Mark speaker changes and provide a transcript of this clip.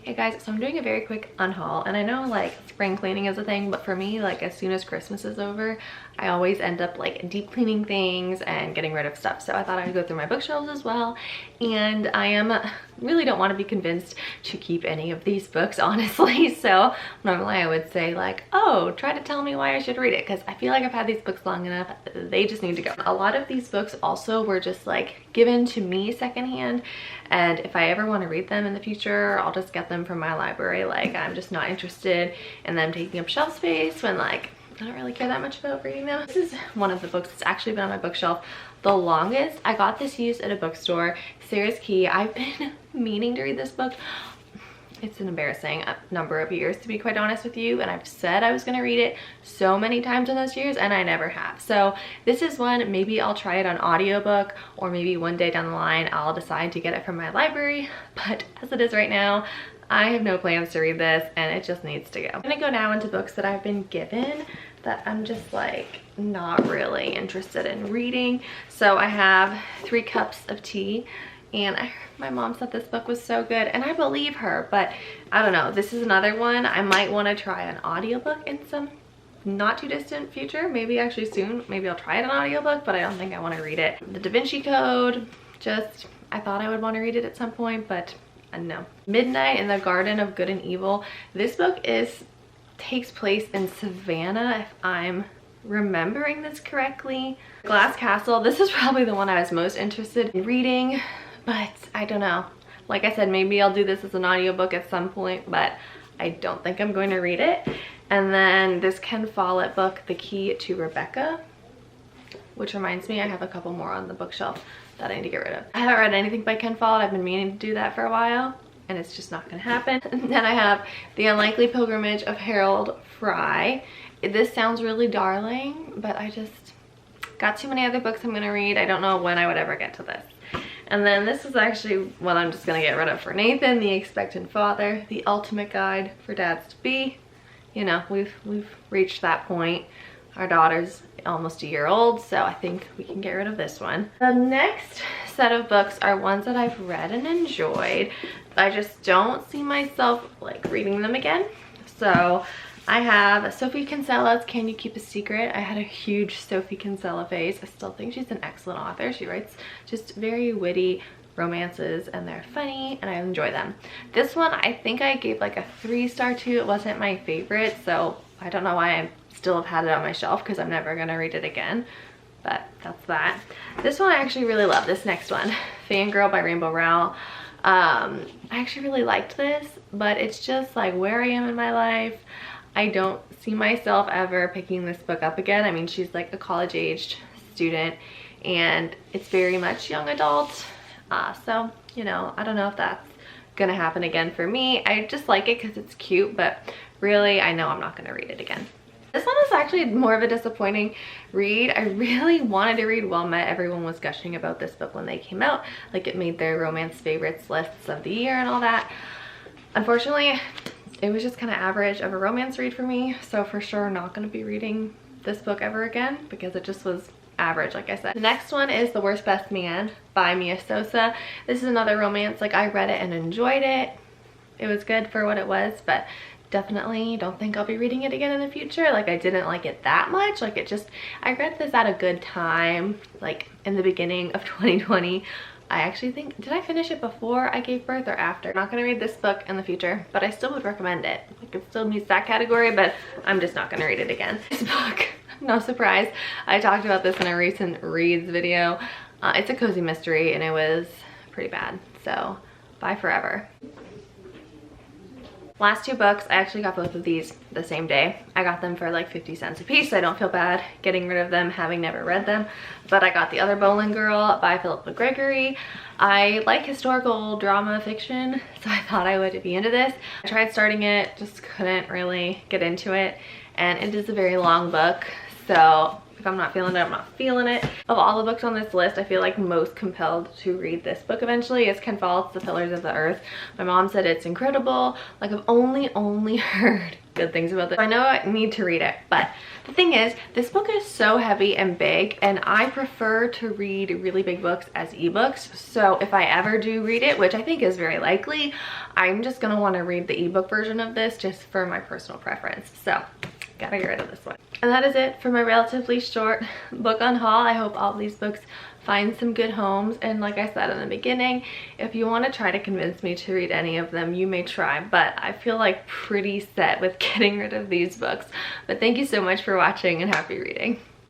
Speaker 1: Hey guys, so I'm doing a very quick unhaul, and I know like spring cleaning is a thing, but for me, like as soon as Christmas is over, I always end up like deep cleaning things and getting rid of stuff. So I thought I'd go through my bookshelves as well, and I really don't want to be convinced to keep any of these books, honestly. So normally I would say like, oh, try to tell me why I should read it, because I feel like I've had these books long enough. They just need to go. A lot of these books also were just like given to me secondhand, and if I ever want to read them in the future, I'll just get them from my library. Like I'm just not interested in them taking up shelf space when like I don't really care that much about reading them. This is one of the books that's actually been on my bookshelf the longest. I got this used at a bookstore, Sarah's Key. I've been meaning to read this book. It's an embarrassing number of years, to be quite honest with you, and I've said I was going to read it so many times in those years and I never have. So this is one, maybe I'll try it on audiobook, or maybe one day down the line I'll decide to get it from my library, but as it is right now, I have no plans to read this and it just needs to go. I'm gonna go now into books that I've been given that I'm just like not really interested in reading. So I have 3 Cups of Tea, and my mom said this book was so good, and I believe her, but I don't know. This is another one I might want to try an audiobook in some not too distant future, maybe actually soon. Maybe I'll try it on audiobook, but I don't think I want to read it. The Da Vinci Code, just I thought I would want to read it at some point, but no. Midnight in the Garden of Good and Evil. This book takes place in Savannah, if I'm remembering this correctly. Glass Castle, this is probably the one I was most interested in reading, but I don't know. Like I said, maybe I'll do this as an audiobook at some point, but I don't think I'm going to read it. And then this Ken Follett book, The Key to Rebecca, which reminds me I have a couple more on the bookshelf that I need to get rid of. I haven't read anything by Ken Follett. I've been meaning to do that for a while, and it's just not gonna happen. And then I have The Unlikely Pilgrimage of Harold Fry. This sounds really darling, but I just got too many other books I'm gonna read. I don't know when I would ever get to this. And then this is actually what I'm just gonna get rid of for Nathan, The Expectant Father, The Ultimate Guide for Dads to Be. You know, we've reached that point. Our daughter's almost a year old, so I think we can get rid of this one. The next set of books are ones that I've read and enjoyed. I just don't see myself like reading them again. So I have Sophie Kinsella's Can You Keep a Secret? I had a huge Sophie Kinsella phase. I still think she's an excellent author. She writes just very witty romances, and they're funny, and I enjoy them. This one, I think I gave like a 3-star to. It wasn't my favorite, so I don't know why I still have had it on my shelf, because I'm never gonna read it again. But that's that. This one I actually really love, this next one, Fangirl by Rainbow Rowell. I actually really liked this, but it's just like where I am in my life. I don't see myself ever picking this book up again. I mean, she's like a college-aged student, and it's very much young adult. So, you know, I don't know if that's gonna happen again for me. I just like it because it's cute, but really, I know I'm not gonna read it again. This one is actually more of a disappointing read. I really wanted to read Well Met. Everyone was gushing about this book when they came out. Like, it made their romance favorites lists of the year and all that. Unfortunately, it was just kind of average of a romance read for me. So for sure, not going to be reading this book ever again, because it just was average, like I said. The next one is The Worst Best Man by Mia Sosa. This is another romance. Like, I read it and enjoyed it. It was good for what it was, but definitely don't think I'll be reading it again in the future. Like, I didn't like it that much. Like, I read this at a good time, like in the beginning of 2020. I actually think, did I finish it before I gave birth or after? I'm not gonna read this book in the future, but I still would recommend it. Like, it still meets that category, but I'm just not gonna read it again. This book, no surprise, I talked about this in a recent reads video. It's a cozy mystery, and it was pretty bad, so bye forever. Last 2 books, I actually got both of these the same day. I got them for like 50 cents a piece. I don't feel bad getting rid of them, having never read them. But I got The Other Bowling Girl by Philippa Gregory. I like historical drama fiction, so I thought I would be into this. I tried starting it, just couldn't really get into it. And it is a very long book, so If I'm not feeling it, I'm not feeling it. Of all the books on this list, I feel like most compelled to read this book eventually is Ken Follett's The Pillars of the Earth. My mom said it's incredible. Like, I've only heard good things about this. I know I need to read it, but the thing is, this book is so heavy and big, and I prefer to read really big books as ebooks. So if I ever do read it, which I think is very likely, I'm just gonna want to read the ebook version of this just for my personal preference. So gotta get rid of this one. And that is it for my relatively short book unhaul. I hope all these books find some good homes, and like I said in the beginning, if you want to try to convince me to read any of them, you may try, but I feel like pretty set with getting rid of these books. But thank you so much for watching, and happy reading.